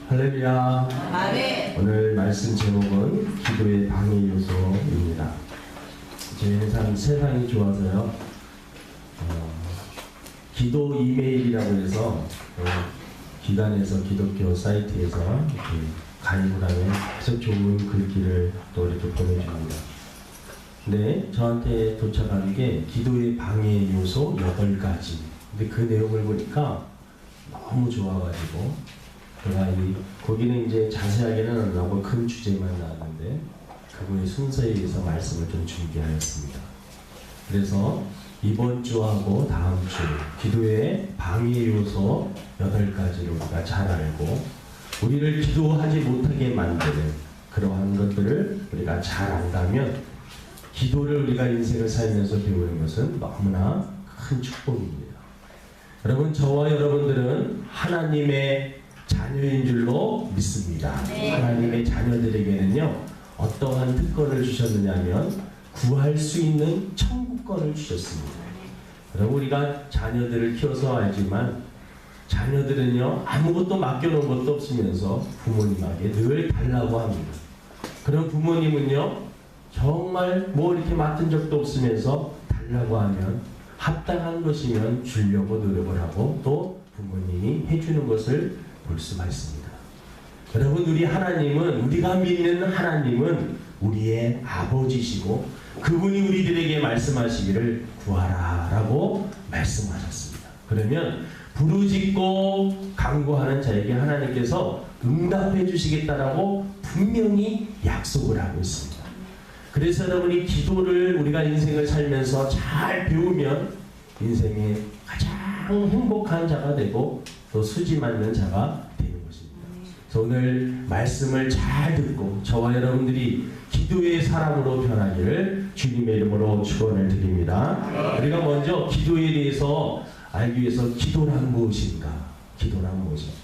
할렐루야. 아멘. 오늘 말씀 제목은 기도의 방해 요소입니다. 저희는 세상이 좋아서요. 기도 이메일이라고 해서 기관에서 기독교 사이트에서 이렇게 가입을 하면 계속 좋은 글귀를 또 이렇게 보내줍니다. 근데 저한테 도착한 게 기도의 방해 요소 8가지. 근데 그 내용을 보니까 너무 좋아가지고 제가 거기는 이제 자세하게는 안 나오고 큰 주제만 나왔는데 그거의 순서에 의해서 말씀을 좀 준비하였습니다. 그래서 이번 주하고 다음 주 기도의 방해 요소 8가지를 우리가 잘 알고 우리를 기도하지 못하게 만드는 그러한 것들을 우리가 잘 안다면 기도를 우리가 인생을 살면서 배우는 것은 너무나 큰 축복입니다. 여러분, 저와 여러분들은 하나님의 자녀인 줄로 믿습니다. 네. 하나님의 자녀들에게는요, 어떠한 특권을 주셨느냐면 구할 수 있는 천국권을 주셨습니다. 여러분, 우리가 자녀들을 키워서 알지만 자녀들은요, 아무것도 맡겨놓은 것도 없으면서 부모님에게 늘 달라고 합니다. 그런 부모님은요, 정말 뭐 이렇게 맡은 적도 없으면서 달라고 하면 합당한 것이면 주려고 노력을 하고 또 부모님이 해주는 것을 볼 수가 있습니다. 여러분, 우리 하나님은, 우리가 믿는 하나님은 우리의 아버지시고 그분이 우리들에게 말씀하시기를 구하라 라고 말씀하셨습니다. 그러면 부르짖고 간구하는 자에게 하나님께서 응답해 주시겠다라고 분명히 약속을 하고 있습니다. 그래서 여러분이 기도를 우리가 인생을 살면서 잘 배우면 인생의 가장 행복한 자가 되고 또 수지 맞는 자가 되는 것입니다. 그래서 오늘 말씀을 잘 듣고 저와 여러분들이 기도의 사람으로 변하기를 주님의 이름으로 축원을 드립니다. 우리가 먼저 기도에 대해서 알기 위해서 기도란 무엇인가? 기도란 무엇인가?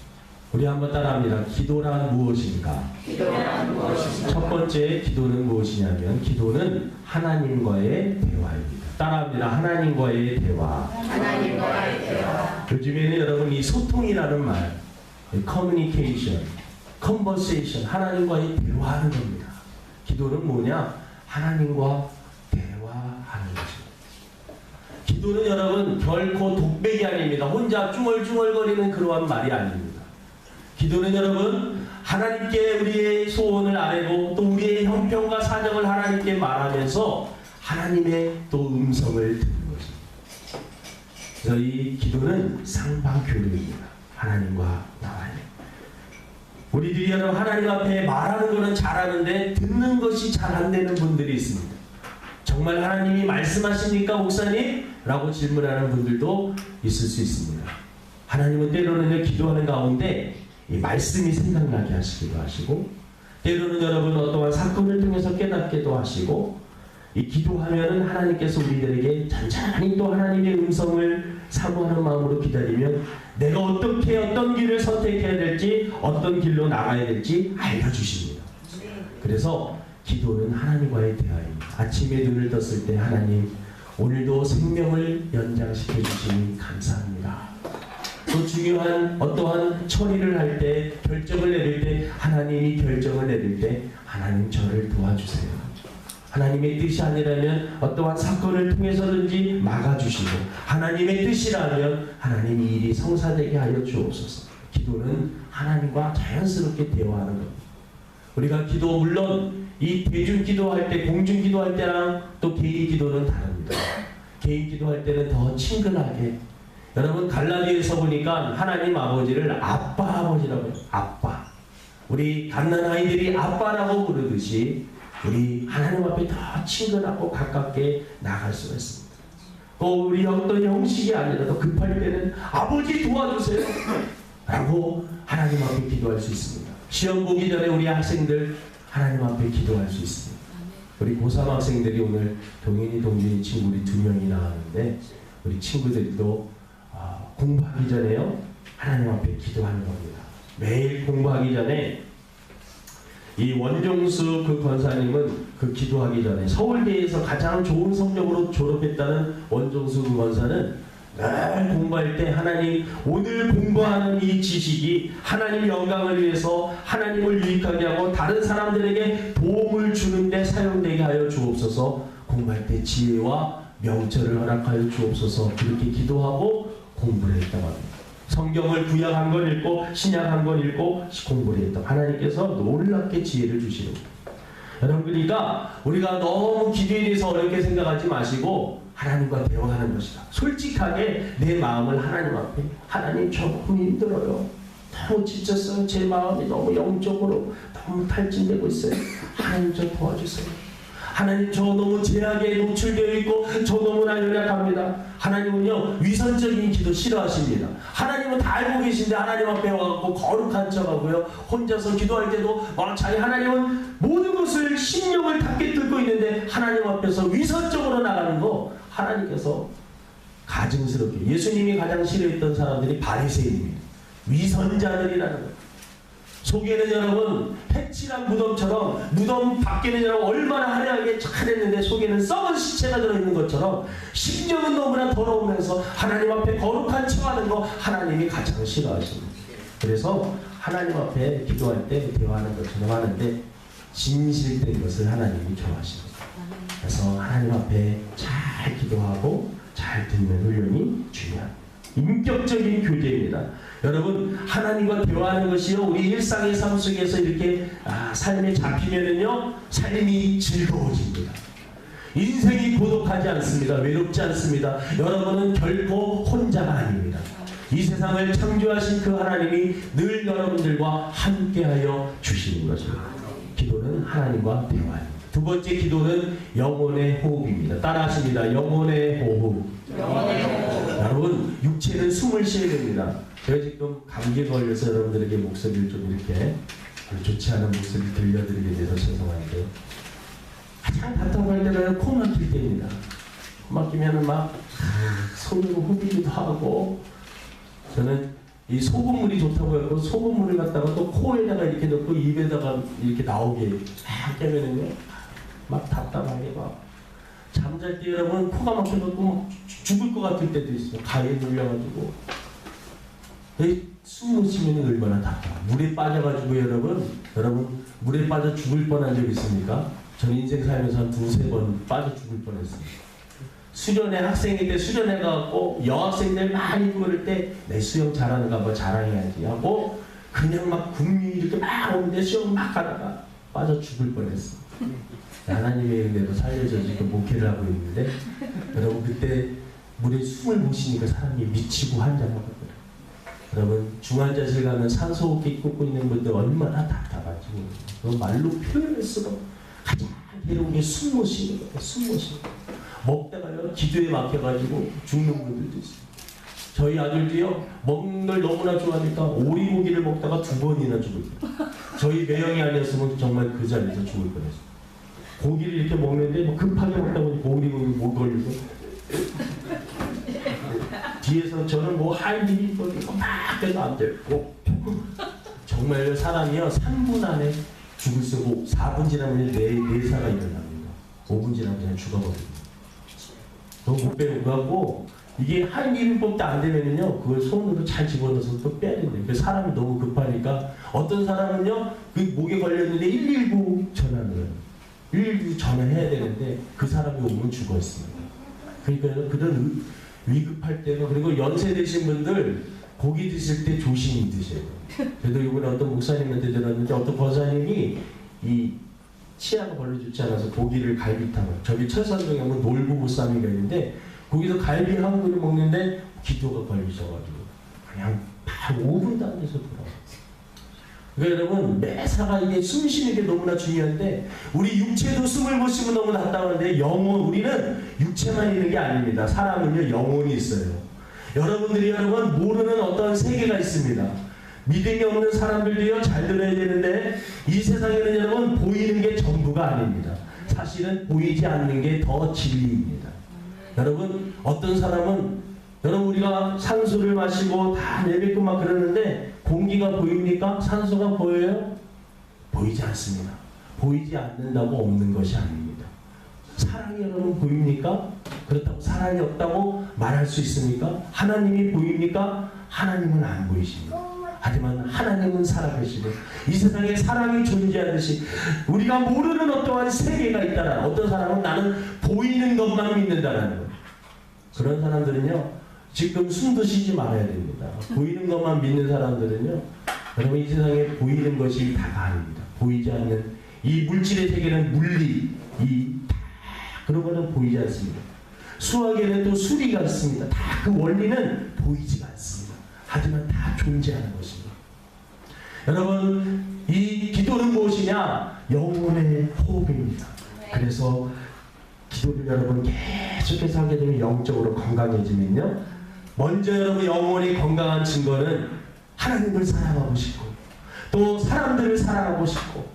우리 한번 따라합니다. 기도란 무엇인가? 기도란 무엇인가? 첫 번째 기도는 무엇이냐면 기도는 하나님과의 대화입니다. 따라합니다. 하나님과의 대화. 하나님과의 대화. 요즘에는 여러분 이 소통이라는 말, communication, conversation, 하나님과의 대화하는 겁니다. 기도는 뭐냐? 하나님과 대화하는 것입니다. 기도는 여러분 결코 독백이 아닙니다. 혼자 중얼중얼거리는 그러한 말이 아닙니다. 기도는 여러분 하나님께 우리의 소원을 아뢰고 또 우리의 형편과 사정을 하나님께 말하면서 하나님의 또 음성을 듣는 것입니다. 그래서 이 기도는 쌍방교류입니다. 하나님과 나와요. 우리들이 여러분 하나님 앞에 말하는 것은 잘하는데 듣는 것이 잘 안 되는 분들이 있습니다. 정말 하나님이 말씀하십니까 목사님? 라고 질문하는 분들도 있을 수 있습니다. 하나님은 때로는 기도하는 가운데 이 말씀이 생각나게 하시기도 하시고 때로는 여러분 어떠한 사건을 통해서 깨닫기도 하시고 이 기도하면은 하나님께서 우리들에게 천천히 또 하나님의 음성을 사모하는 마음으로 기다리면 내가 어떻게 어떤 길을 선택해야 될지 어떤 길로 나가야 될지 알려주십니다. 그래서 기도는 하나님과의 대화입니다. 아침에 눈을 떴을 때 하나님 오늘도 생명을 연장시켜 주시니 감사합니다. 또 중요한 어떠한 처리를 할 때 결정을 내릴 때 하나님이 결정을 내릴 때 하나님 저를 도와주세요. 하나님의 뜻이 아니라면 어떠한 사건을 통해서든지 막아주시고 하나님의 뜻이라면 하나님 이 일이 성사되게 하여 주옵소서. 기도는 하나님과 자연스럽게 대화하는 겁니다. 우리가 기도 물론 이 대중 기도할 때 공중 기도할 때랑 또 개인 기도는 다릅니다. 개인 기도할 때는 더 친근하게 여러분 갈라디아에서 보니까 하나님 아버지를 아빠 아버지라고 해요. 아빠. 우리 갓난 아이들이 아빠라고 부르듯이 우리 하나님 앞에 더 친근하고 가깝게 나갈 수가 있습니다. 또 우리 어떤 형식이 아니라도 급할 때는 아버지 도와주세요 라고 하나님 앞에 기도할 수 있습니다. 시험 보기 전에 우리 학생들 하나님 앞에 기도할 수 있습니다. 우리 고3 학생들이 오늘 동현이 동준이 친구들이 2명이 나왔는데 우리 친구들도 공부하기 전에요 하나님 앞에 기도하는 겁니다. 매일 공부하기 전에 이 원종수 그 권사님은 그 기도하기 전에 서울대에서 가장 좋은 성적으로 졸업했다는 원종수 그 권사는 늘 공부할 때 하나님 오늘 공부하는 이 지식이 하나님 영광을 위해서 하나님을 유익하게 하고 다른 사람들에게 도움을 주는데 사용되게 하여 주옵소서. 공부할 때 지혜와 명철을 허락하여 주옵소서. 그렇게 기도하고 공부를 했다고 합니다. 성경을 구약 한 권 읽고 신약 한 권 읽고 공부를 했다. 하나님께서 놀랍게 지혜를 주시는 거예요. 여러분 그러니까 우리가 너무 기도에 대해서 어렵게 생각하지 마시고 하나님과 대화하는 것이다. 솔직하게 내 마음을 하나님 앞에 하나님 저 너무 힘들어요. 너무 지쳤어요. 제 마음이 너무 영적으로 너무 탈진되고 있어요. 하나님 저 도와주세요. 하나님 저 너무 제약에 노출되어 있고 저 너무나 연약합니다. 하나님은요 위선적인 기도 싫어하십니다. 하나님은 다 알고 계신데 하나님 앞에 와갖고 거룩한 척하고요 혼자서 기도할 때도 자기 하나님은 모든 것을 심령을 닫게 뚫고 있는데 하나님 앞에서 위선적으로 나가는 거 하나님께서 가증스럽게 예수님이 가장 싫어했던 사람들이 바리새인입니다. 위선자들이라는 거예요. 속에는 여러분 패칠한 무덤처럼 무덤 밖에는 여러분 얼마나 화려하게 잘했는데 속에는 썩은 시체가 들어있는 것처럼 심령은 너무나 더러우면서 하나님 앞에 거룩한 척하는 거 하나님이 가장 싫어하십니다. 그래서 하나님 앞에 기도할 때 대화하는 것처럼 하는데 진실된 것을 하나님이 좋아하십니다. 그래서 하나님 앞에 잘 기도하고 잘 듣는 훈련이 중요합니다. 인격적인 교제입니다. 여러분 하나님과 대화하는 것이요 우리 일상의 삶 속에서 이렇게 삶에 잡히면은요 삶이 즐거워집니다. 인생이 고독하지 않습니다. 외롭지 않습니다. 여러분은 결코 혼자가 아닙니다. 이 세상을 창조하신 그 하나님이 늘 여러분들과 함께하여 주시는 것입니다. 기도는 하나님과 대화입니다. 두 번째 기도는 영혼의 호흡입니다. 따라하십니다. 영혼의 호흡. 영혼의 호흡. 여러분 육체는 숨을 쉬어야 됩니다. 제가 지금 감기에 걸려서 여러분들에게 목소리를 좀 이렇게 좋지 않은 목소리를 들려드리게 돼서 죄송한데 가장 답답할 때는 코 막힐 때입니다. 코 막히면 막 손으로 후비기도 하고 저는 이 소금물이 좋다고 해서 소금물을 갖다가 또 코에다가 이렇게 넣고 입에다가 이렇게 나오게 막 깨면은요 막 답답하게 막 잠잘 때 여러분 코가 막혀갖고 막 죽을 것 같을 때도 있어요. 가위에 눌려가지고 숨 못 쉬면 얼마나 답답해. 물에 빠져가지고 여러분 물에 빠져 죽을 뻔한 적 있습니까? 저는 인생 살면서 한 2-3번 빠져 죽을 뻔했습니다. 수련회 학생일 때 수련회 가갖고 여학생들 많이 부를 때 내 수영 잘하는가 뭐 자랑해야지 하고 그냥 막 국민이 이렇게 막 오는데 수영 막 하다가 빠져 죽을 뻔했습니다. 하나님의 은혜로 살려져 지금 목회를 하고 있는데 여러분 그때 물에 숨을 못 쉬니까 사람이 미치고 환장하거든요. 여러분 중환자실 가면 산소호흡기 꽂고 있는 분들 얼마나 답답하지. 말로 표현할 수가 가장 괴로운 게 숨 못 쉬는 거예요. 숨 못 쉬는 거예요. 먹다가요 기도에 막혀가지고 죽는 분들도 있어요. 저희 아들도요 먹는 걸 너무나 좋아하니까 오리고기를 먹다가 2번이나 죽을 거예요. 저희 매형이 아니었으면 정말 그 자리에서 죽을 뻔했어요. 고기를 이렇게 먹는데 뭐 급하게 먹다 보니 고기 못 걸리고 뒤에서 저는 뭐 할 일이 뭐 막 해도 안 되고 정말 사람이요 3분 안에 죽을 쓰고 4분 지나면 뇌사가 일어납니다. 5분 지나면 그냥 죽어버립니다. 너무 못 배우고 이게 할 일법도 안 되면요 그걸 손으로 잘 집어넣어서 또 빼야 된대요. 사람이 너무 급하니까 어떤 사람은요 그 목에 걸렸는데 119 전화를 해요. 119 전화해야 되는데 그 사람이 오면 죽어 있습니다. 그러니까 그런 위급할 때는 그리고 연세 드신 분들 고기 드실 때 조심히 드셔야 돼요. 그래도 이번에 어떤 목사님한테 들었는데 어떤 권사님이 이 치아가 별로 좋지 않아서 고기를 갈비탕을 저기 철산동에 하면 놀부보쌈이가 있는데 거기서 갈비 한 그릇 먹는데 기도가 걸리셔가지고 그냥 바로 5분도 안 돼서 돌아왔어요. 그러니까 여러분 매사가 이게 숨 쉬는 게 너무나 중요한데 우리 육체도 숨을 못 쉬고 너무 답답한데 영혼 우리는 육체만 있는 게 아닙니다. 사람은요 영혼이 있어요. 여러분들이 여러분 모르는 어떤 세계가 있습니다. 믿음이 없는 사람들도요 잘 들어야 되는데 이 세상에는 여러분 보이는 게 전부가 아닙니다. 사실은 보이지 않는 게 더 진리입니다. 여러분 어떤 사람은 여러분 우리가 산소를 마시고 다 내뱉고 막 그러는데 공기가 보입니까? 산소가 보여요? 보이지 않습니다. 보이지 않는다고 없는 것이 아닙니다. 사랑이 여러분 보입니까? 그렇다고 사랑이 없다고 말할 수 있습니까? 하나님이 보입니까? 하나님은 안 보이십니다. 하지만 하나님은 살아계시고 이 세상에 사랑이 존재하듯이 우리가 모르는 어떠한 세계가 있다는 어떤 사람은 나는 보이는 것만 믿는다는 것. 그런 사람들은요 지금 숨도 쉬지 말아야 됩니다. 보이는 것만 믿는 사람들은요 여러분 이 세상에 보이는 것이 다가 아닙니다. 보이지 않는 이 물질의 세계는 물리 그런 거는 보이지 않습니다. 수학에는 또 수리가 있습니다. 다 그 원리는 보이지가 않습니다. 하지만 다 존재하는 것입니다. 여러분 이 기도는 무엇이냐? 영혼의 호흡입니다. 그래서 기도를 여러분 계속해서 하게 되면 영적으로 건강해지면요 먼저 여러분 영혼이 건강한 증거는 하나님을 사랑하고 싶고 또 사람들을 사랑하고 싶고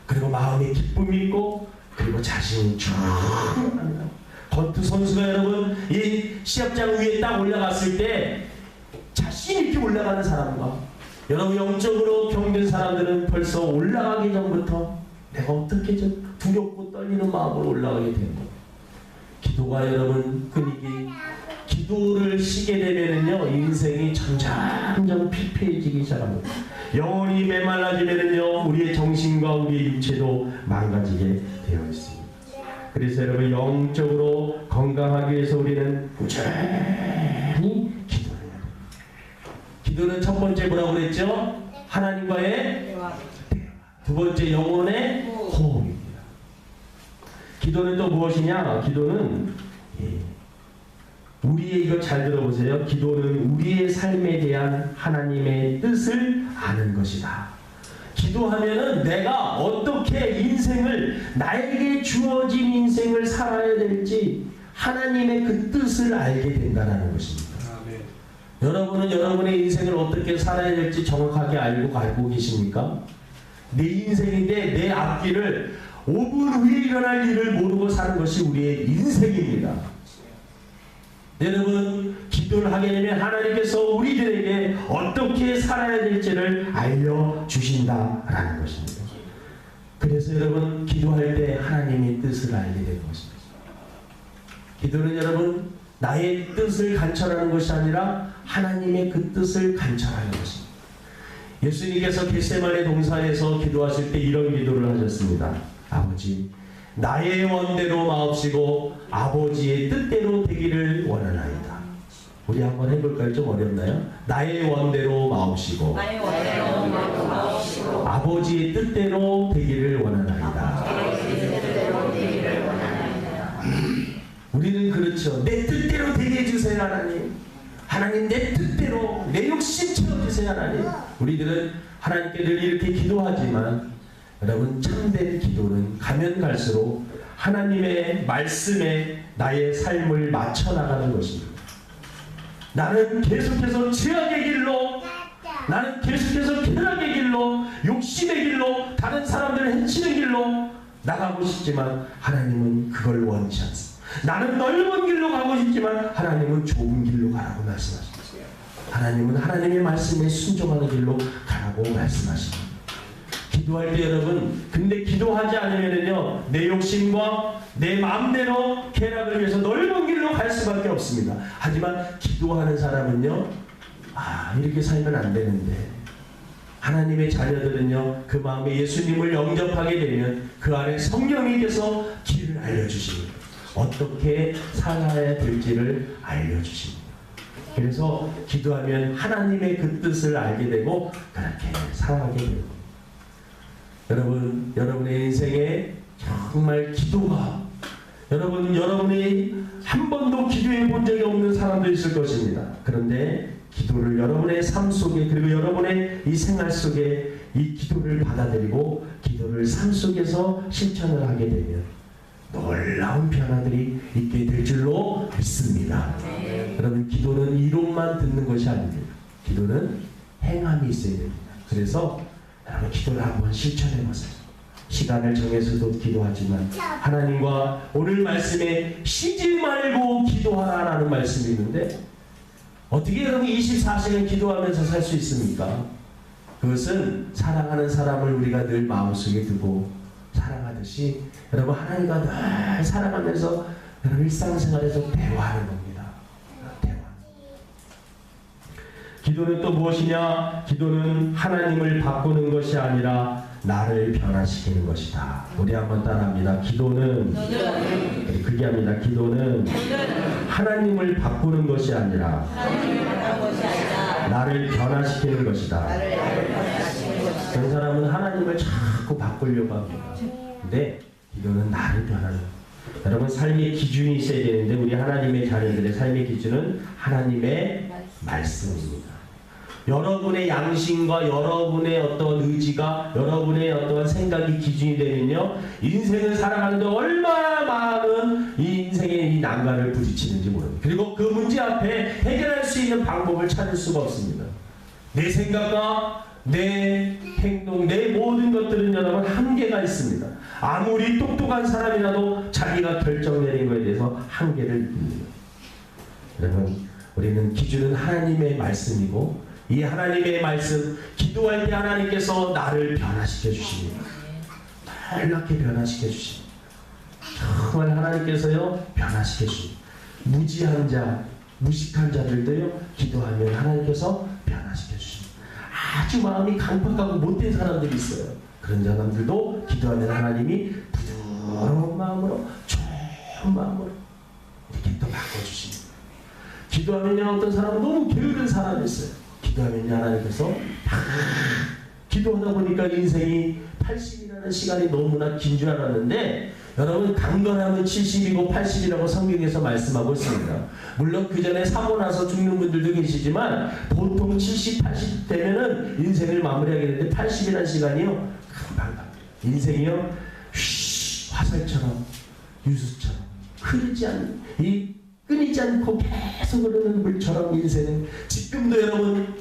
그리고 마음에 기쁨이 있고 그리고 자신이 충만합니다. 권투 선수가 여러분 이 시합장 위에 딱 올라갔을 때 자신 있게 올라가는 사람과 여러분 영적으로 병든 사람들은 벌써 올라가기 전부터 내가 어떻게 저 두렵고 떨리는 마음으로 올라가게 되는 거예요. 기도가 여러분 끊이기 기도를 쉬게 되면은요 인생이 점점 피폐해지기 시작합니다. 영혼이 메말라지면은요 우리의 정신과 우리의 육체도 망가지게 되어 있습니다. 그래서 여러분 영적으로 건강하기 위해서 우리는 꾸준히 기도를 해야 됩니다. 기도는 첫 번째 뭐라고 그랬죠? 하나님과의 대화. 두 번째 영혼의 호흡입니다. 기도는 또 무엇이냐? 기도는 우리의 이거 잘 들어보세요. 기도는 우리의 삶에 대한 하나님의 뜻을 아는 것이다. 기도하면은 내가 어떻게 인생을 나에게 주어진 인생을 살아야 될지 하나님의 그 뜻을 알게 된다는 것입니다. 아멘. 여러분은 여러분의 인생을 어떻게 살아야 될지 정확하게 알고 계십니까? 내 인생인데 내 앞길을 5분 후에 일어날 일을 모르고 사는 것이 우리의 인생입니다. 여러분 기도를 하게 되면 하나님께서 우리들에게 어떻게 살아야 될지를 알려주신다라는 것입니다. 그래서 여러분 기도할 때 하나님의 뜻을 알게 되는 것입니다. 기도는 여러분 나의 뜻을 간철하는 것이 아니라 하나님의 그 뜻을 간철하는 것입니다. 예수님께서 겟세마네 동산에서 기도하실 때 이런 기도를 하셨습니다. 아버지 나의 원대로 마옵시고 아버지의 뜻대로 되기를 원하나이다. 우리 한번 해볼까요? 좀 어렵나요? 나의 원대로 마옵시고 아버지의 뜻대로 되기를 원하나이다. 우리는 그렇죠. 내 뜻대로 되게 해주세요 하나님. 하나님 내 뜻대로 내 욕심 채워주세요 하나님. 우리들은 하나님께 늘 이렇게 기도하지만 여러분 참된 기도는 가면 갈수록 하나님의 말씀에 나의 삶을 맞춰 나가는 것입니다. 나는 계속해서 죄악의 길로 나는 계속해서 쾌락의 길로 욕심의 길로 다른 사람들을 해치는 길로 나가고 싶지만 하나님은 그걸 원치 않습니다. 나는 넓은 길로 가고 싶지만 하나님은 좁은 길로 가라고 말씀하십니다. 하나님은 하나님의 말씀에 순종하는 길로 가라고 말씀하십니다. 기도할 때 여러분, 근데 기도하지 않으면요, 내 욕심과 내 마음대로 쾌락을 위해서 넓은 길로 갈 수밖에 없습니다. 하지만 기도하는 사람은요, 이렇게 살면 안 되는데, 하나님의 자녀들은요, 그 마음에 예수님을 영접하게 되면 그 안에 성령님께서 길을 알려주십니다. 어떻게 살아야 될지를 알려주십니다. 그래서 기도하면 하나님의 그 뜻을 알게 되고 그렇게 살아가게 됩니다. 여러분, 여러분의 인생에 정말 기도가, 여러분이 한 번도 기도해 본 적이 없는 사람도 있을 것입니다. 그런데 기도를 여러분의 삶 속에, 그리고 여러분의 이 생활 속에 이 기도를 받아들이고 기도를 삶 속에서 실천을 하게 되면 놀라운 변화들이 있게 될 줄로 믿습니다. 여러분, 기도는 이론만 듣는 것이 아닙니다. 기도는 행함이 있어야 됩니다. 그래서 여러분, 기도를 한번 실천해 보세요. 시간을 정해서도 기도하지만 하나님과 오늘 말씀에 쉬지 말고 기도하라는 말씀이 있는데, 어떻게 여러분 24시간 기도하면서 살 수 있습니까? 그것은 사랑하는 사람을 우리가 늘 마음속에 두고 사랑하듯이 여러분, 하나님과 늘 사랑하면서 여러분 일상생활에서 대화하는 겁니다. 대화. 기도는 또 무엇이냐? 기도는 하나님을 바꾸는 것이 아니라 나를 변화시키는 것이다. 우리 한번 따라합니다. 기도는, 그게 합니다. 기도는 하나님을 바꾸는 것이 아니라 나를 변화시키는 것이다. 그런 사람은 하나님을 자꾸 바꾸려고 합니다. 근데 기도는 나를 변하는 거예요. 여러분, 삶의 기준이 있어야 되는데 우리 하나님의 자녀들의 삶의 기준은 하나님의 말씀입니다. 여러분의 양심과 여러분의 어떤 의지가, 여러분의 어떤 생각이 기준이 되면요, 인생을 살아가는데 얼마나 많은 이 인생의 이 난관을 부딪히는지 모릅니다. 그리고 그 문제 앞에 해결할 수 있는 방법을 찾을 수가 없습니다. 내 생각과 내 행동, 내 모든 것들은 여러분 한계가 있습니다. 아무리 똑똑한 사람이라도 자기가 결정 내린 것에 대해서 한계를 봅니다. 여러분, 우리는 기준은 하나님의 말씀이고, 이 하나님의 말씀, 기도할 때 하나님께서 나를 변화시켜 주십니다. 놀랍게 변화시켜 주십니다. 정말 하나님께서요, 변화시켜 주십니다. 무지한 자, 무식한 자들도요, 기도하면 하나님께서 변화시켜 주십니다. 아주 마음이 강팍하고 못된 사람들이 있어요. 그런 사람들도 기도하면 하나님이 부드러운 마음으로, 좋은 마음으로 이렇게 또 바꿔주십니다. 기도하면요, 어떤 사람은 너무 게으른 사람이 있어요. 기도하면 하나님께서 기도하다 보니까 인생이 80이라는 시간이 너무나 긴 줄 알았는데, 여러분, 강건하면 70이고 80이라고 성경에서 말씀하고 있습니다. 물론 그 전에 사고 나서 죽는 분들도 계시지만 보통 70, 80 되면은 인생을 마무리하게 되는데 80이라는 시간이요, 금방 갑니다. 인생이요, 화살처럼, 유수처럼 흐르지 않는, 끊이지 않고 계속 흐르는 물처럼 인생은 지금도 여러분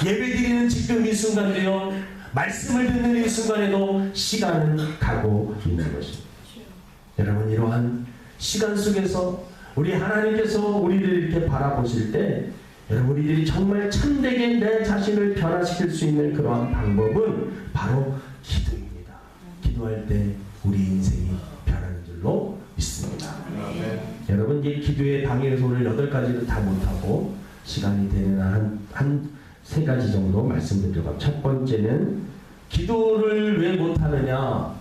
예배 드리는 지금 이 순간도요, 말씀을 듣는 이 순간에도 시간은 가고 있는 것입니다. 여러분, 이러한 시간 속에서 우리 하나님께서 우리를 이렇게 바라보실 때, 여러분, 우리들이 정말 참되게 내 자신을 변화시킬 수 있는 그러한 방법은 바로 기도입니다. 기도할 때 우리 인생이 변하는 줄로 있습니다. 여러분, 이 기도의 방해 소를 8가지를 다 못하고 시간이 되는 한 3가지 정도 말씀드리려고. 첫 번째는, 기도를 왜 못하느냐?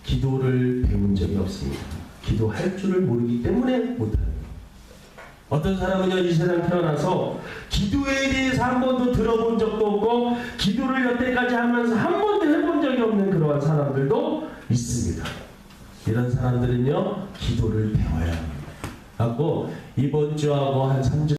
기도를 배운 적이 없습니다. 기도할 줄을 모르기 때문에 못하는 거예요. 어떤 사람은요, 이 세상 태어나서 기도에 대해서 한 번도 들어본 적도 없고 기도를 여태까지 하면서 한 번도 해본 적이 없는 그러한 사람들도 있습니다. 이런 사람들은요, 기도를 배워야 합니다. 갖고 이번 주하고 한 3주